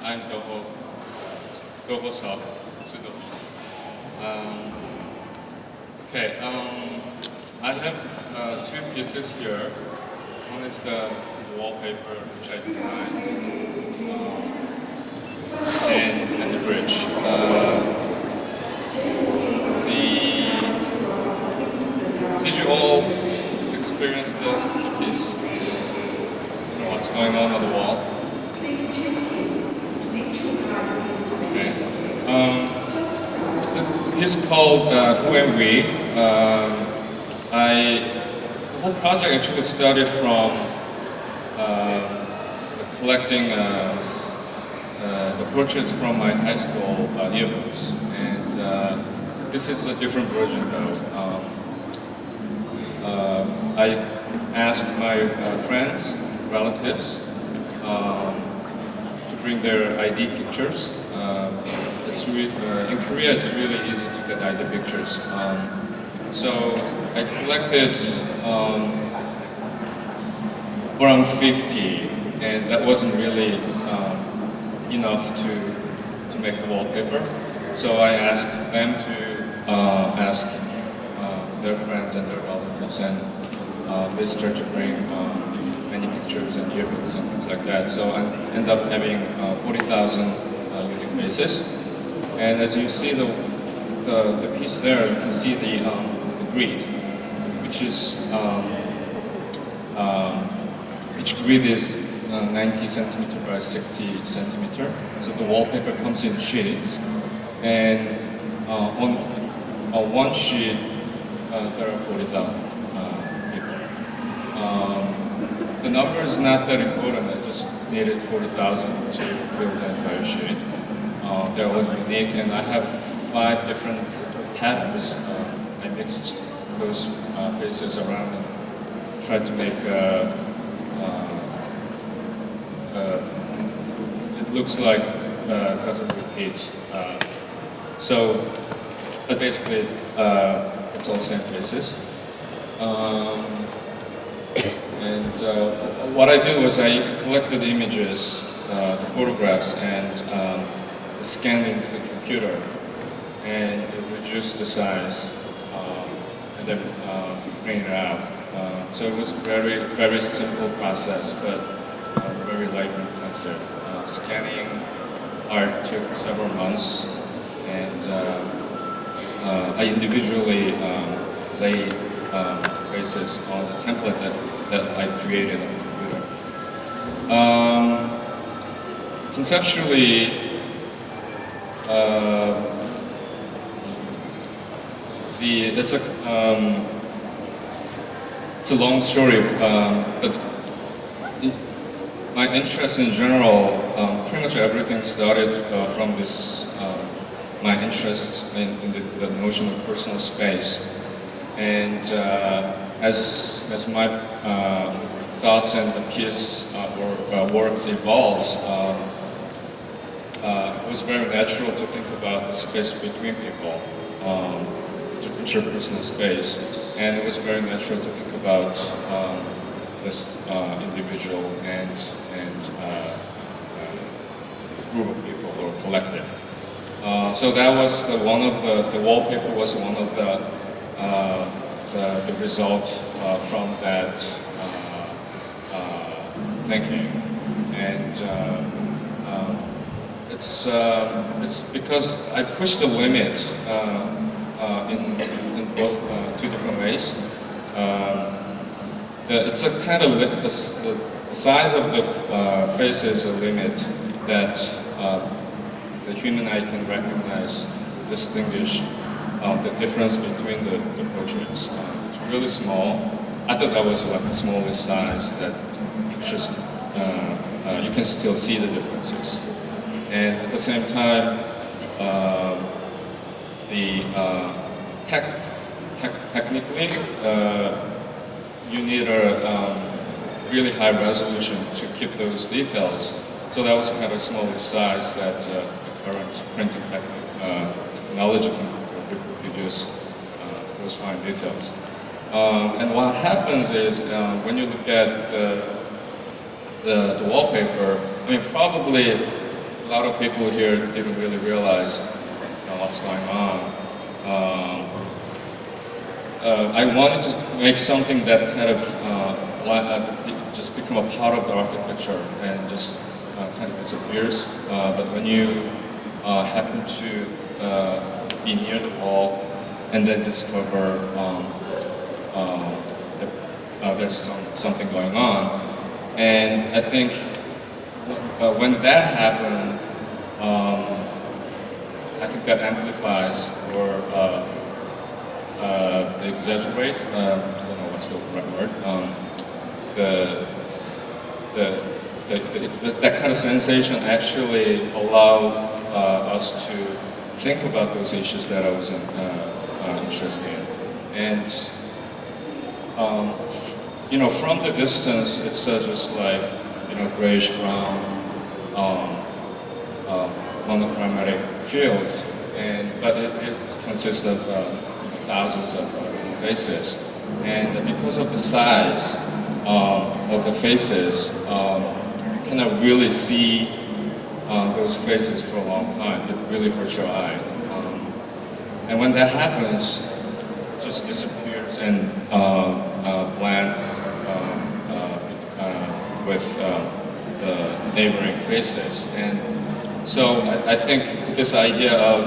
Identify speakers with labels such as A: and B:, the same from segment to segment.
A: I'm Do-Ho Suh Do-Ho. Okay, I have two pieces here. One is the wallpaper which I designed, and the bridge. Did you all experience the piece? You know what's going on the wall? Okay. The piece called Who Am We? The whole project actually started from collecting the portraits from my high school yearbooks, and this is a different version though. I asked my friends, relatives, to bring their ID pictures. In Korea, it's really easy to get ID pictures. So I collected around 50, and that wasn't really enough to make a wallpaper. So I asked them to ask their friends and their relatives, and they started to bring many pictures and yearbooks and things like that. So I ended up having 40,000 unique faces. And as you see the piece there, you can see the grid, which is each grid is 90 centimeter by 60 centimeter. So the wallpaper comes in sheets, and on one sheet there are 40,000 people. The number is not that important. I just needed 40,000 to fill the entire sheet. They're all unique, and I have 5 different patterns. I mixed those faces around and tried to make it looks like it doesn't repeat. But basically, it's all same faces. What I did was I collected the images, the photographs, and scanned into the computer, and reduced the size, and then bring it out. So it was a very simple process, but very labor-intensive. Scanning art took several months, and I individually laid faces on the template that I created on the computer. Conceptually, it's a long story, but my interest in general, pretty much everything started from this, my interest in the notion of personal space. And as my thoughts and the piece or works evolves, it was very natural to think about the space between people, interpersonal space. And it was very natural to think about this individual and group of people or collective. So that was one of the wallpaper was one of the result from that thinking, and it's because I pushed the limit in both two different ways. It's a kind of the size of the face is a limit that the human eye can recognize, distinguish the difference between the portraits. It's really small. I thought that was like the smallest size that pictures you can still see the differences. And at the same time, technically, you need a really high resolution to keep those details. So that was kind of smallest size that the current printing technology can reproduce those fine details. And what happens is when you look at the wallpaper, I mean, probably a lot of people here didn't really realize what's going on. I wanted to make something that kind of just become a part of the architecture and just kind of disappears. But when you happen to be near the wall and then discover that there's something going on, and I think when that happened, I think that amplifies or exaggerate. I don't know what's the right word. That kind of sensation actually allow us to think about those issues that I was interested in, and from the distance, it's just like grayish brown monochromatic fields, but it consists of thousands of faces, and because of the size of the faces, you cannot really see those faces for a long time. It really hurts your eyes, and when that happens, it just disappears and blends with the neighboring faces. And so I think this idea of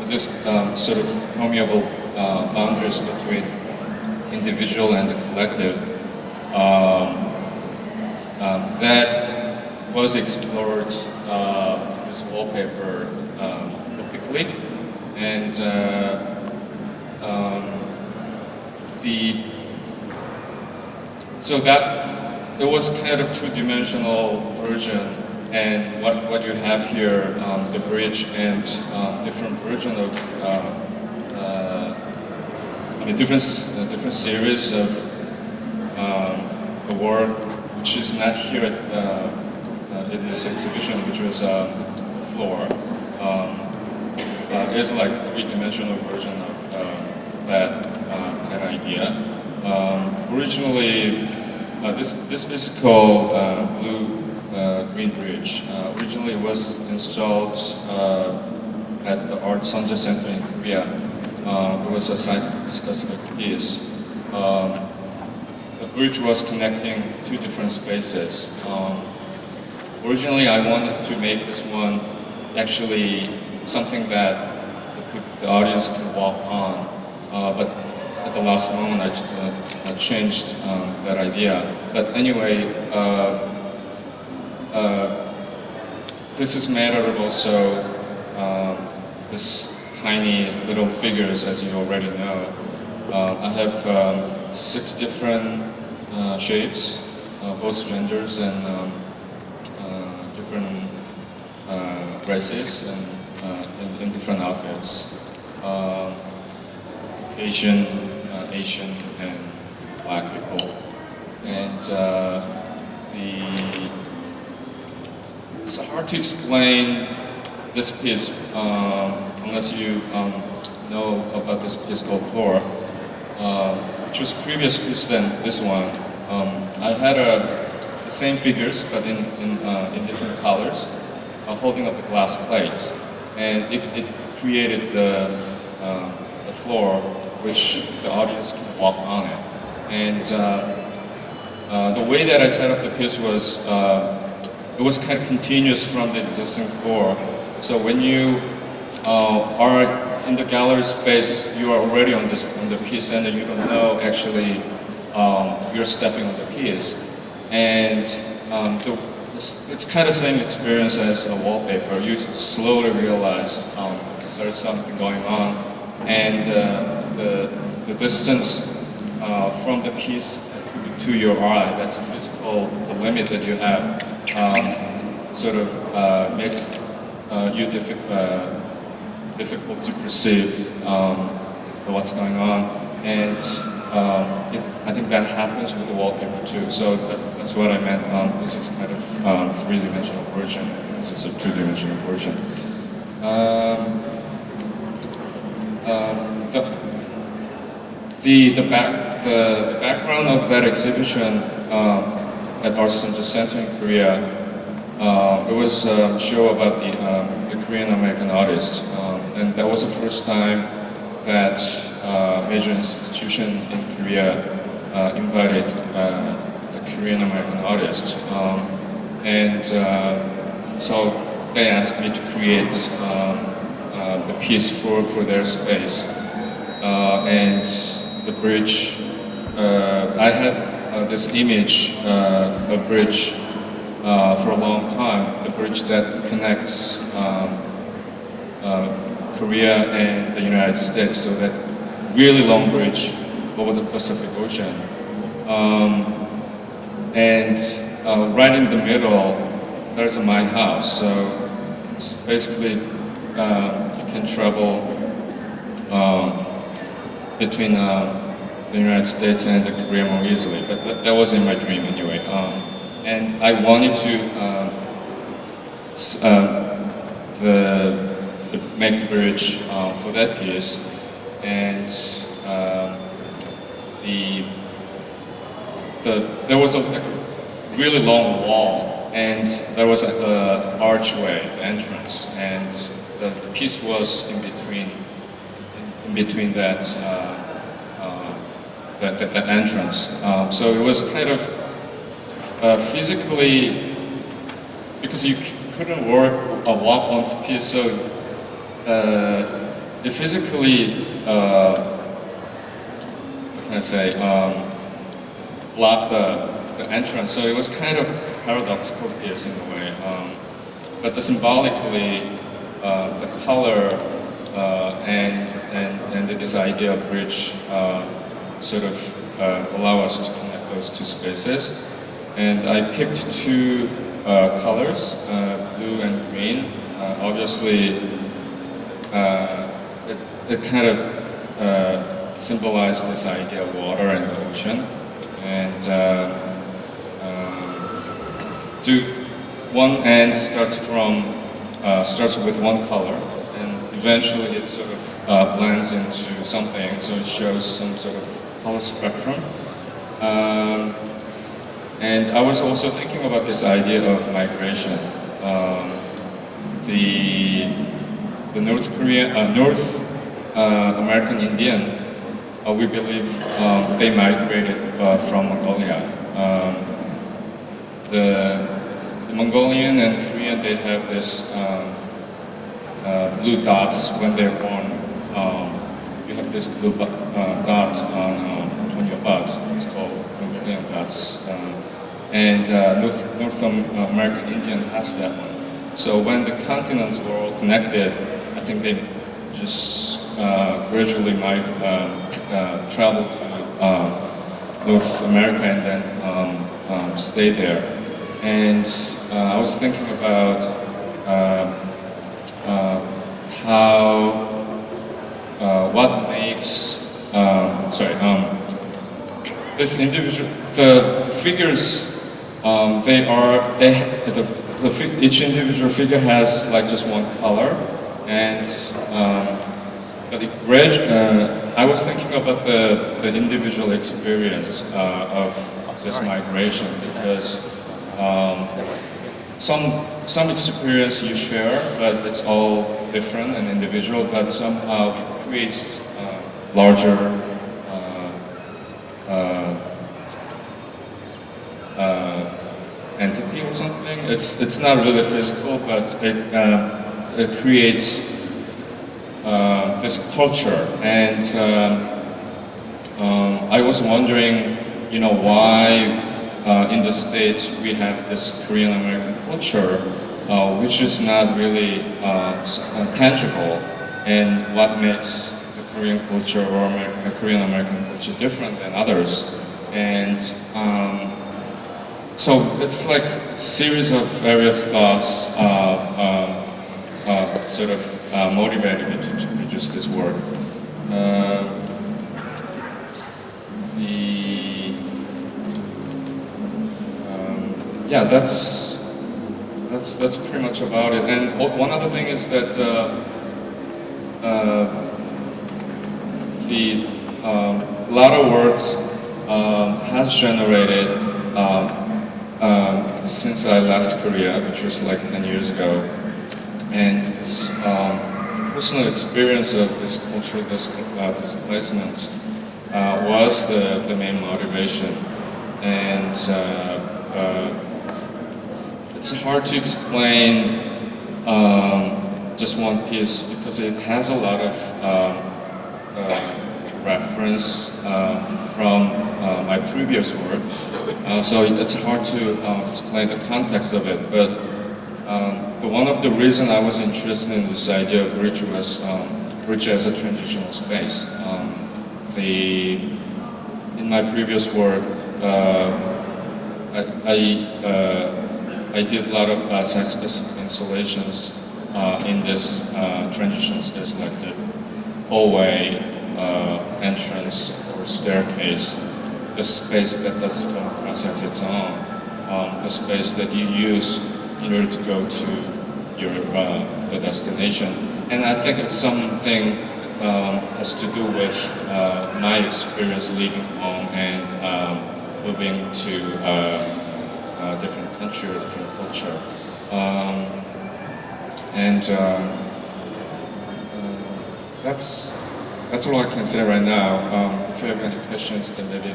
A: this sort of permeable boundaries between individual and the collective, that was explored in this wallpaper practically, and so that it was kind of two-dimensional version, and what you have here, the bridge and different version of different series of the work, which is not here in this exhibition, which was floor. Is like a three-dimensional version of that kind of idea. Originally, this is called Blue-Green Bridge. Originally, it was installed at the Art Sonja Center in Korea. It was a site-specific piece. The bridge was connecting two different spaces. Originally, I wanted to make this one actually something that the audience can walk on, but at the last moment, I changed that idea. But anyway, this is made out of also this tiny little figures, as you already know. I have 6 different shapes, both genders and different races and in different outfits. Asian, and Black people. And it's hard to explain this piece unless you know about this piece called Floor, which was previous piece than this one. I had the same figures, but in different colors, holding up the glass plates, and it created the floor, which the audience can walk on it. And the way that I set up the piece was it was kind of continuous from the existing floor. So when you are in the gallery space, you are already on the piece, and you don't know actually you're stepping on the piece. And it's kind of the same experience as a wallpaper. You slowly realize there's something going on, and the distance from the piece to your eye, that's the physical limit that you have, sort of makes you difficult to perceive what's going on. And I think that happens with the wallpaper too. So that's what I meant. This is kind of three-dimensional version. This is a two-dimensional version. The background of that exhibition at Art Sonja Center in Korea it was a show about the Korean American artist, and that was the first time that major institution in Korea invited the Korean American artist, and so they asked me to create the piece for their space, and the bridge. I had this image, a bridge. For a long time, the bridge that connects Korea and the United States, so that really long bridge over the Pacific Ocean. And right in the middle, there's my house. So it's basically you can travel between the United States and the Korea more easily. But that was in my dream anyway. And I wanted to make the bridge for that piece, and there was a really long wall, and there was an archway, the entrance, and the piece was in between that entrance. So it was kind of physically, because you couldn't walk on the piece, so it physically, what can I say, blocked the entrance. So it was kind of paradoxical piece in a way. But symbolically, the color and this idea of bridge sort of allow us to connect those two spaces. And I picked two colors, blue and green. Obviously, it kind of symbolized this idea of water and the ocean. And one end starts with one color, and eventually it sort of blends into something, so it shows some sort of color spectrum. And I was also thinking about this idea of migration. The North American Indian, we believe they migrated from Mongolia. The Mongolian and Korean, they have this blue dots when they're born. You have this blue dot on your butt. It's called Mongolian dots. And North American Indian has that one. So when the continents were all connected, I think they just gradually might travel to North America and then stay there. And I was thinking about what makes this individual, the figures. Each individual figure has like just one color, and I was thinking about the individual experience of this migration, because some experience you share, but it's all different and individual, but somehow it creates larger entity or something. It's not really physical, but it creates this culture. And I was wondering, why in the States we have this Korean American culture, which is not really tangible, and what makes the Korean culture or Korean American culture different than others. And so it's like a series of various thoughts sort of motivated me to produce this work. Yeah, that's pretty much about it. And one other thing is that a lot of works has generated since I left Korea, which was like 10 years ago, and this personal experience of this cultural displacement was the main motivation. And it's hard to explain just one piece because it has a lot of reference from my previous work. So it's hard to explain the context of it, but one of the reasons I was interested in this idea of bridge was bridge as a transitional space. In my previous work, I did a lot of site-specific installations in this transitional space, like the hallway, entrance, or staircase, the space that does film process its own, the space that you use in order to go to your the destination. And I think it's something has to do with my experience leaving home and moving to a different country or different culture. That's all I can say right now. If you have any questions, then maybe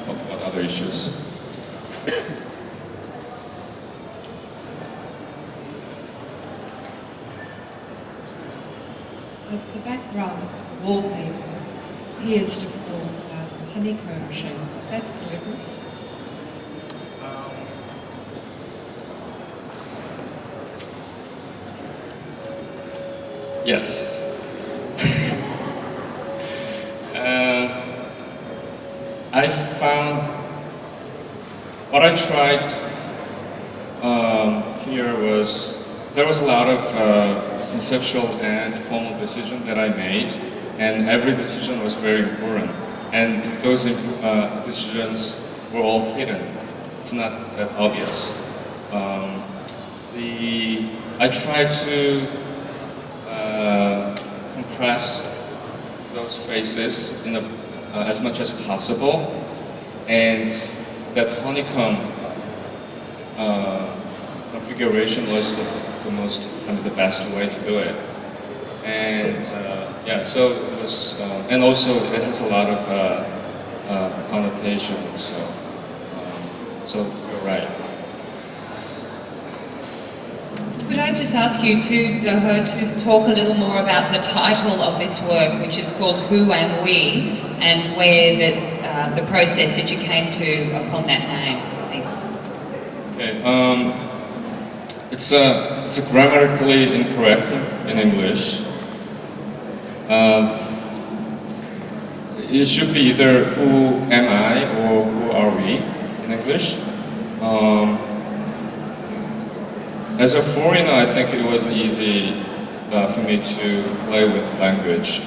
A: talk about other issues.
B: The background wallpaper appears to form a honeycomb shape. Is that correct?
A: Yes. I found what I tried here was there was a lot of conceptual and informal decision that I made, and every decision was very important. And those decisions were all hidden. It's not that obvious. I tried to compress those phases in as much as possible, and that honeycomb configuration was the best way to do it. And yeah, so it was, and also it has a lot of connotations. So you're right.
C: Could I just ask you to, Do-Ho, to talk a little more about the title of this work, which is called Who Am We, and where the process that you came to upon that name? Thanks.
A: Okay. It's grammatically incorrect in English. It should be either who am I or who are we in English. As a foreigner, I think it was easy for me to play with language.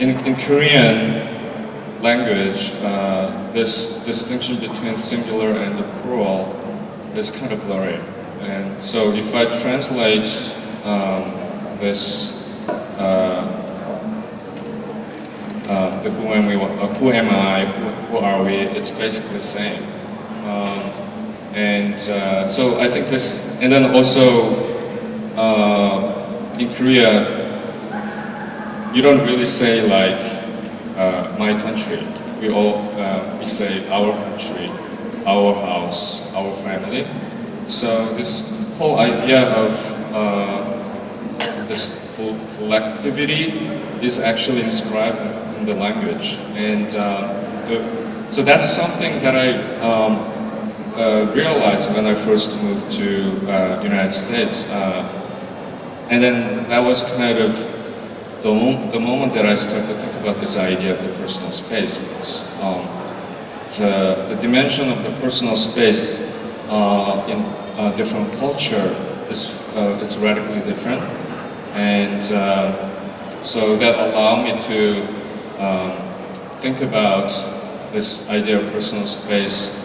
A: In Korean language, this distinction between singular and the plural is kind of blurry. And so if I translate this, the who am I, who are we, it's basically the same. So I think this, and then also in Korea, you don't really say like my country. We say our country, our house, our family. So this whole idea of this collectivity is actually inscribed in the language, and so that's something that I realized when I first moved to United States, and then that was kind of the moment that I started to think about this idea of the personal space, because the dimension of the personal space in different culture is it's radically different, and so that allowed me to think about this idea of personal space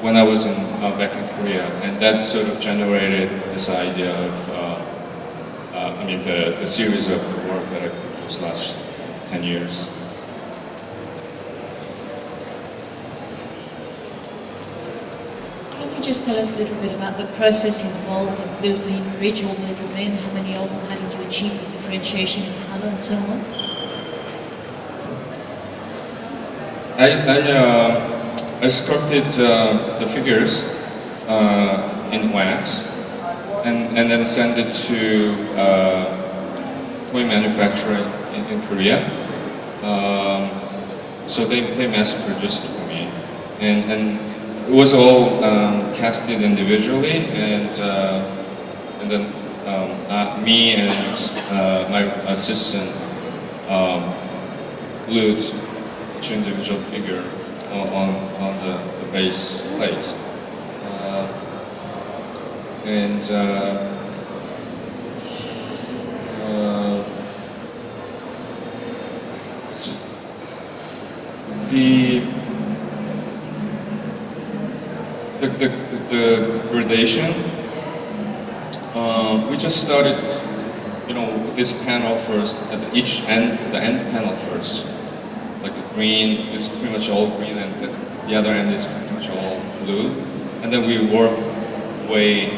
A: when I was back in Korea, and that sort of generated this idea of the series of work that I produced last 10 years.
D: just tell us a little bit about the process involved in building the bridge all the way to the end? How many of them, how did you achieve the differentiation in colour and so on?
A: I sculpted the figures in wax and then sent it to toy manufacturer in Korea. So they mass produced for me, and it was all casted individually, and then me and my assistant glued each individual figure on the base plate, and the gradation, we just started, with this panel first, at the end panel first. Like the green, this is pretty much all green, and the other end is pretty much all blue. And then we work way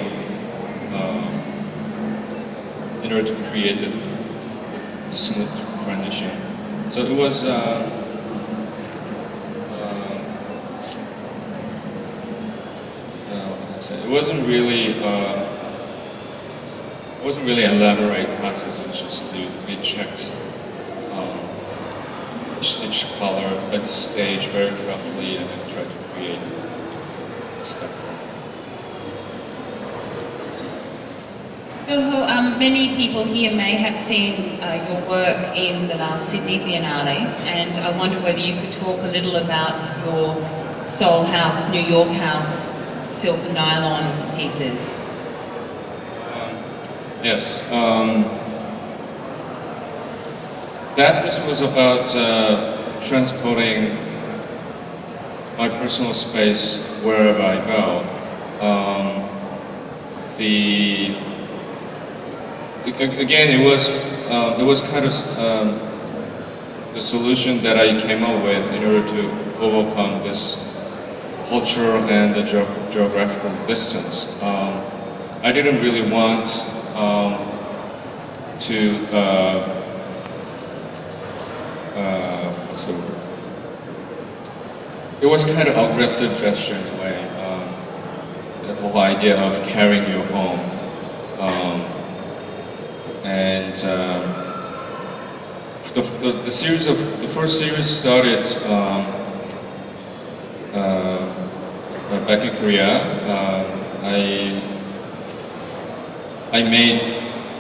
A: in order to create the smooth transition. So it was it wasn't really elaborate process. It's just we checked each color at stage very carefully and then tried to create stuff.
C: Do-Ho, many people here may have seen your work in the last Sydney Biennale, and I wonder whether you could talk a little about your Seoul House, New York House silk and nylon pieces.
A: Yes. That piece was about transporting my personal space wherever I go. Again, it was kind of the solution that I came up with in order to overcome this cultural and the geographical distance. I didn't really want to it was kind of aggressive gesture in a way. The whole idea of carrying you home, and the first series started back in Korea. I made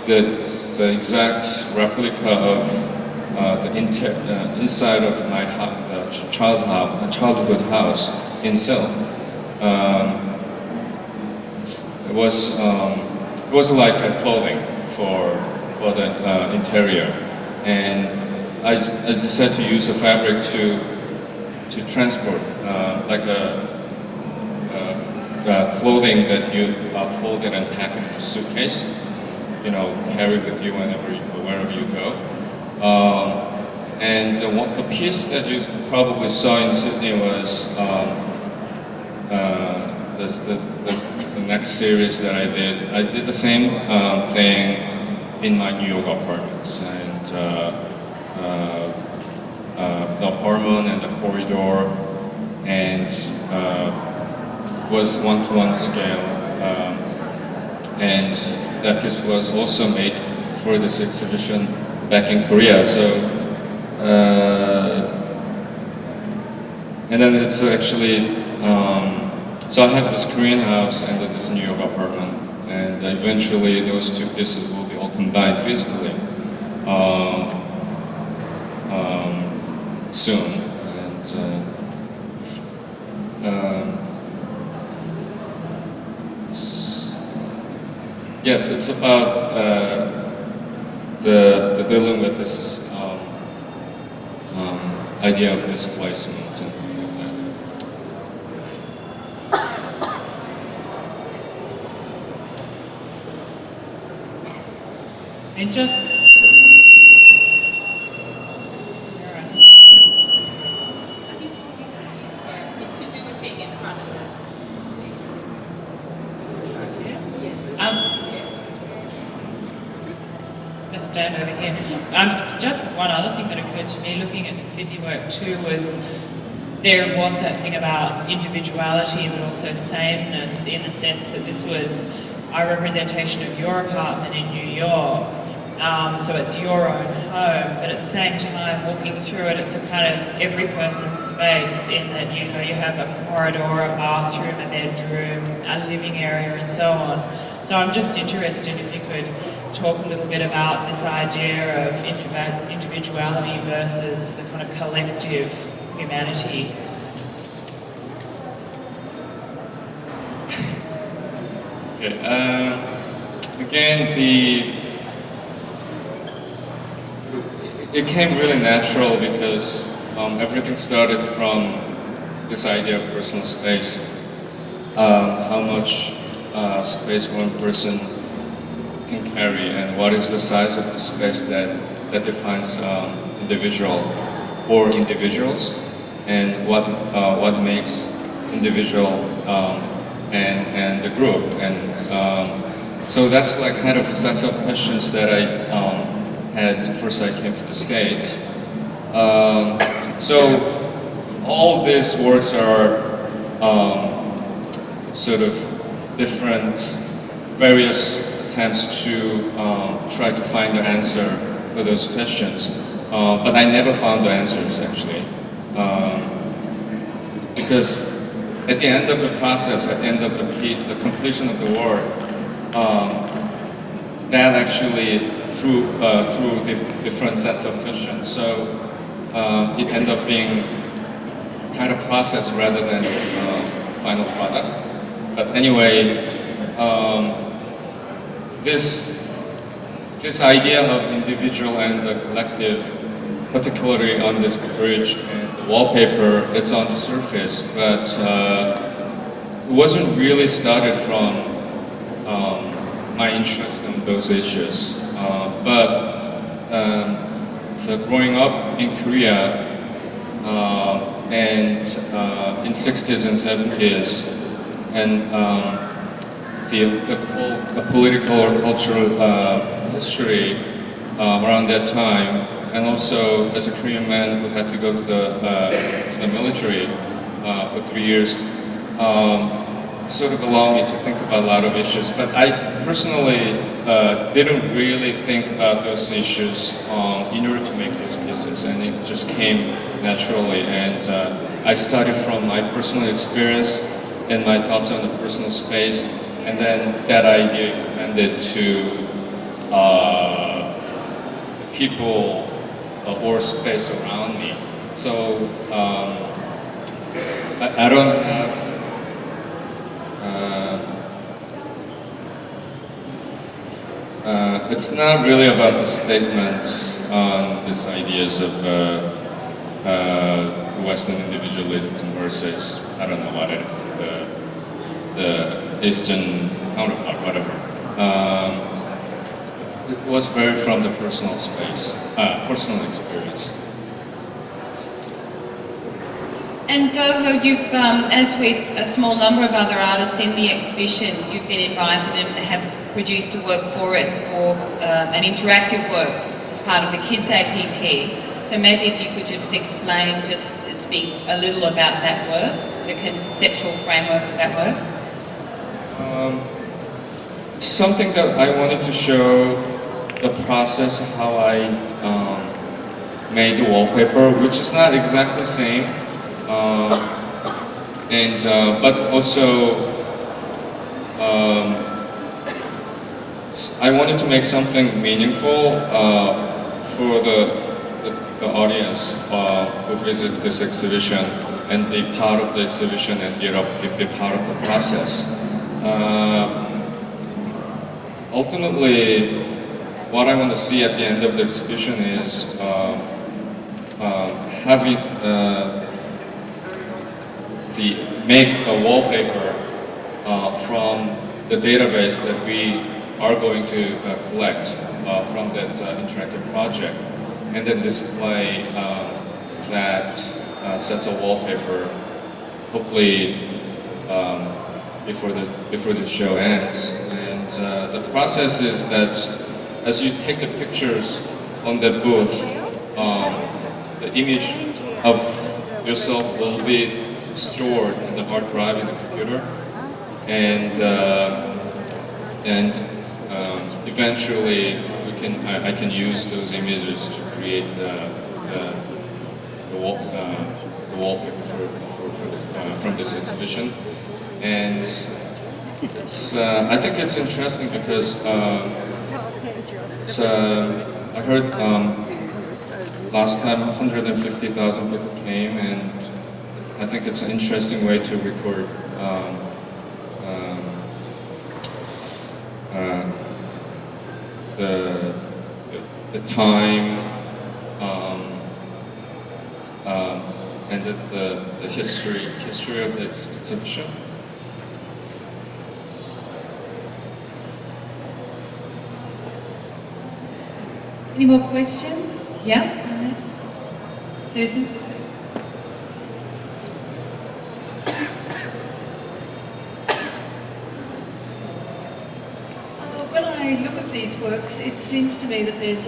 A: the exact replica of the inside of my childhood house in Seoul. It was like a clothing for the interior, and I decided to use the fabric to transport like a clothing that you fold it and pack into a suitcase, carry with you wherever you go. And the piece that you probably saw in Sydney was the next series that I did. I did the same thing in my New York apartments, and the apartment and the corridor, and was 1-to-1 scale, and that piece was also made for this exhibition back in Korea. So, and then it's actually, so I have this Korean house and then this New York apartment, and eventually those two pieces will be all combined physically soon. And yes, it's about the dealing with this idea of displacement and things like that.
C: And just it's to do with being in front of it.
E: Just stand over here. Just one other thing that occurred to me looking at the Sydney work too was there was that thing about individuality but also sameness, in the sense that this was a representation of your apartment in New York. So it's your own home, but at the same time, walking through it, it's a kind of every person's space, in that, you know, you have a corridor, a bathroom, a bedroom, a living area, and so on. So I'm just interested if you could talk a little bit about this idea of individuality versus the kind of collective humanity.
A: Okay, again, it came really natural because everything started from this idea of personal space. How much space one person can carry, and what is the size of the space that defines individual or individuals, and what makes individual and the group. And so that's like kind of sets of questions that I had first I came to the States. So all these works are sort of different, various attempts to try to find the answer for those questions. But I never found the answers, actually. Because at the end of the process, at the end of the completion of the work, that actually through different sets of questions. So it ended up being kind of process rather than final product. But anyway, this idea of individual and the collective, particularly on this bridge and the wallpaper, it's on the surface, but it wasn't really started from my interest in those issues. So growing up in Korea and in 60s and 70s, and the political or cultural history around that time, and also as a Korean man who had to go to the military for 3 years, sort of allowed me to think about a lot of issues. But I personally didn't really think about those issues in order to make these pieces, and it just came naturally. And I started from my personal experience and my thoughts on the personal space, and then that idea expanded to people or space around me. So I don't have it's not really about the statements on these ideas of Western individualism versus, I don't know what it, the Eastern counterpart, whatever. It was very from the personal space, personal experience.
C: And Do-Ho, you've, as with a small number of other artists in the exhibition, you've been invited and have produced a work for us for an interactive work as part of the Kids APT. So maybe if you could just explain, just speak a little about that work, the conceptual framework of that work.
A: Something that I wanted to show the process of how I made the wallpaper, which is not exactly the same. But also I wanted to make something meaningful for the audience who visit this exhibition and be part of the exhibition and be part of the process. Ultimately, what I want to see at the end of the exhibition is having make a wallpaper from the database that we are going to collect from that interactive project, and then display that sets of wallpaper, hopefully before the show ends. And the process is that as you take the pictures on the booth, the image of yourself will be stored in the hard drive in the computer, and eventually I can use those images to create the wallpaper from this exhibition. And I think it's interesting because I heard last time 150,000 people came, and I think it's an interesting way to record the time and the history of the exhibition.
C: Any more questions? Yeah? Susan?
B: When I look at these works, it seems to me that there's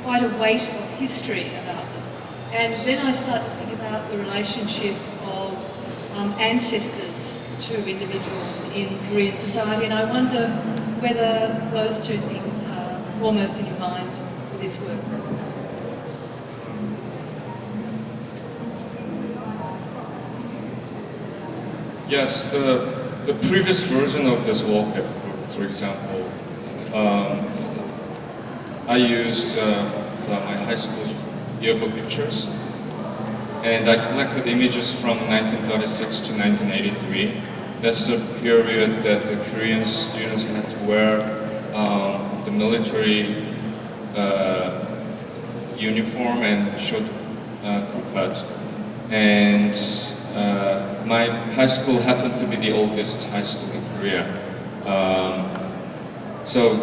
B: quite a weight of history about them. And then I start to think about the relationship of ancestors to individuals in Korean society, and I wonder whether those two things are foremost in your mind for this work.
A: Yes, the previous version of this wallpaper, for example, I used my high school yearbook pictures, and I collected images from 1936 to 1983. That's the period that the Korean students had to wear the military uniform and short crew cut. And my high school happened to be the oldest high school in Korea. So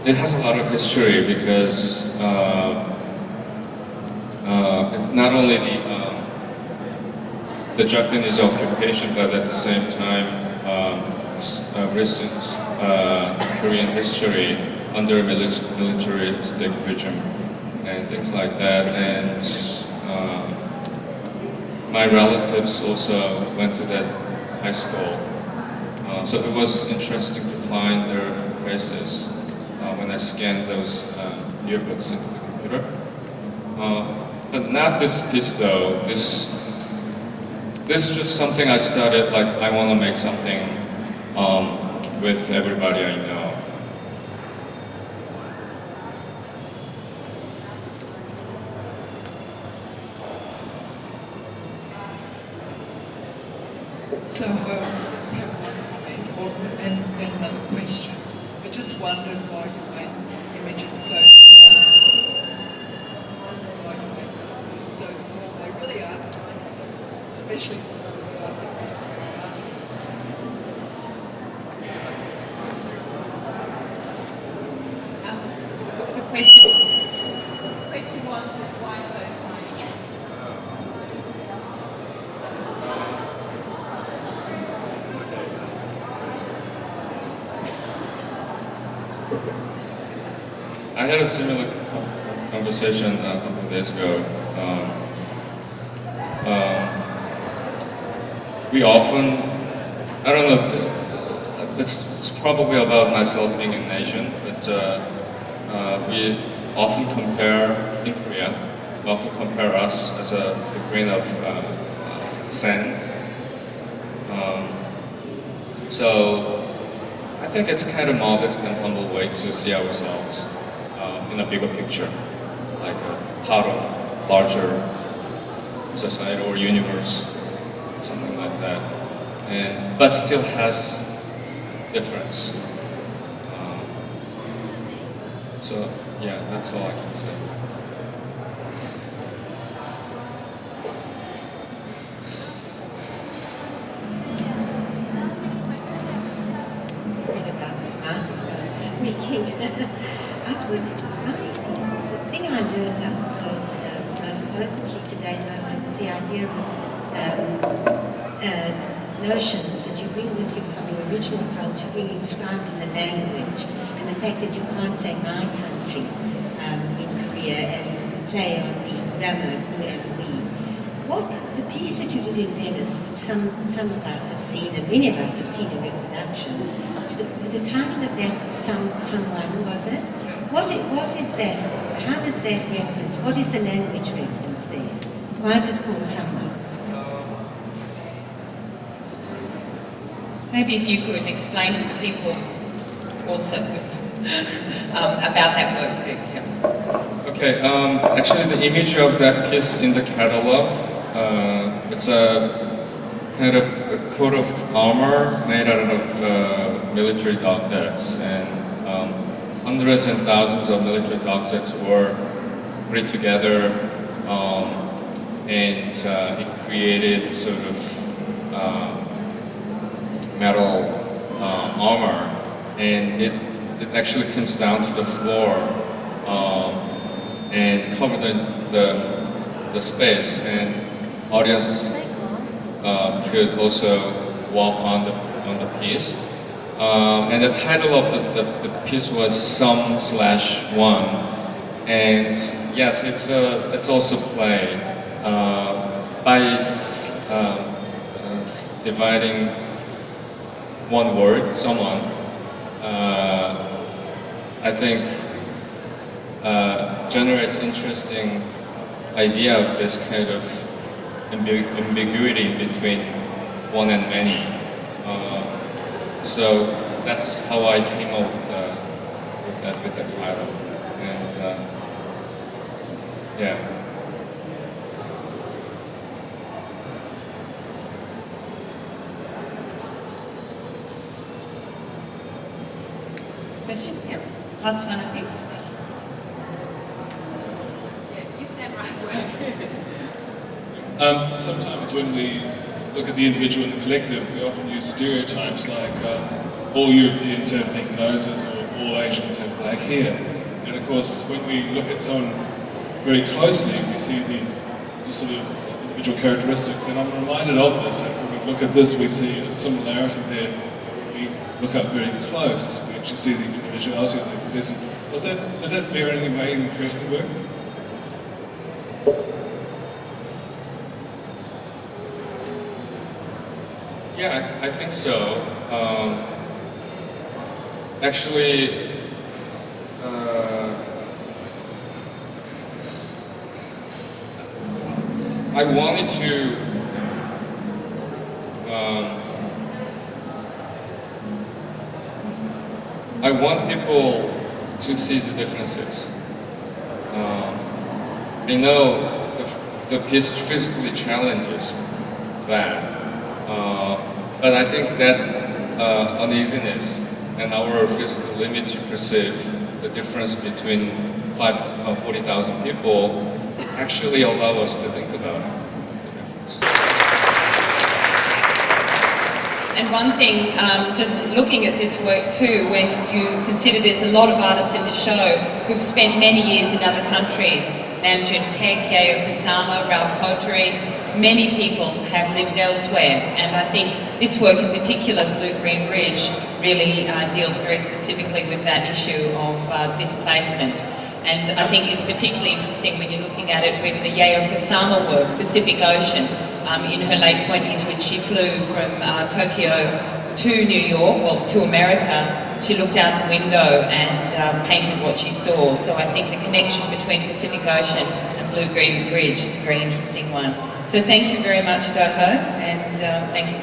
A: it has a lot of history because not only the Japanese occupation, but at the same time recent Korean history under militaristic regime and things like that. And my relatives also went to that high school, so it was interesting to find their faces when I scanned those yearbooks into the computer. But not this piece though. This is just something I started, like I want to make something with everybody I know.
F: So just have one comment and another question. I just wondered why you made images so small. Why you made them so small. They really are tiny, especially for us.
C: The question one is why so tiny?
A: I had a similar conversation a couple of days ago. We often, I don't know, it's probably about my self-being in Asian, but we often compare, in Korea, we often compare us as a grain of sand. So I think it's kind of modest and humble way to see ourselves in a bigger picture, like a part of larger society or universe, something like that. But still has difference. So yeah, that's all I can say.
G: Read about this microphone squeaking. The thing I learned, I suppose, most potently today is the idea of notions that you bring with you from your original culture being inscribed in the language, and the fact that you can't say my country in Korea and play on the grammar who and we. What the piece that you did in Venice, which some of us have seen, and many of us have seen in reproduction, the title of that was Someone, was it? What is that? How does that reference? What is the language reference there? Why is it called Someone?
C: Maybe if you could explain to the people also about that work too. Yeah.
A: Okay, actually the image of that piece in the catalog, it's a kind of a coat of armor made out of military objects, and hundreds and thousands of military objects were put together, and it created sort of metal armor, and it actually comes down to the floor and cover the space, and audience could also walk on the piece. And the title of the piece was Some/One, and yes, it's also play by dividing one word, someone. I think generates interesting idea of this kind of ambiguity between one and many. So that's how I came up with that title, and yeah.
C: Question? Yeah. Last one, I think. Yeah, you stand right away.
H: Sometimes when we look at the individual and the collective, we often use stereotypes like all Europeans have pink noses or all Asians have black hair. And of course, when we look at someone very closely, we see the sort of individual characteristics. And I'm reminded of this. Like when we look at this, we see a similarity there. When we look up very close, we actually see the individuality of the person. Did that bear any way in creating the work?
A: Yeah, I think so. Actually, I wanted to I want people to see the differences. I know the piece physically challenges that. But I think that uneasiness and our physical limit to perceive the difference between 40,000 people actually allow us to think about it.
C: And one thing, just looking at this work too, when you consider there's a lot of artists in the show who've spent many years in other countries, Namjoon Paik, Yayoi Kusama, Ralph Hotry, many people have lived elsewhere, and I think this work in particular, Blue-Green Bridge, really deals very specifically with that issue of displacement. And I think it's particularly interesting when you're looking at it with the Yayoi Kusama work, Pacific Ocean, in her late 20s when she flew from Tokyo to New York, well, to America. She looked out the window and painted what she saw. So I think the connection between Pacific Ocean and Blue-Green Bridge is a very interesting one. So thank you very much, Do-Ho, and thank you.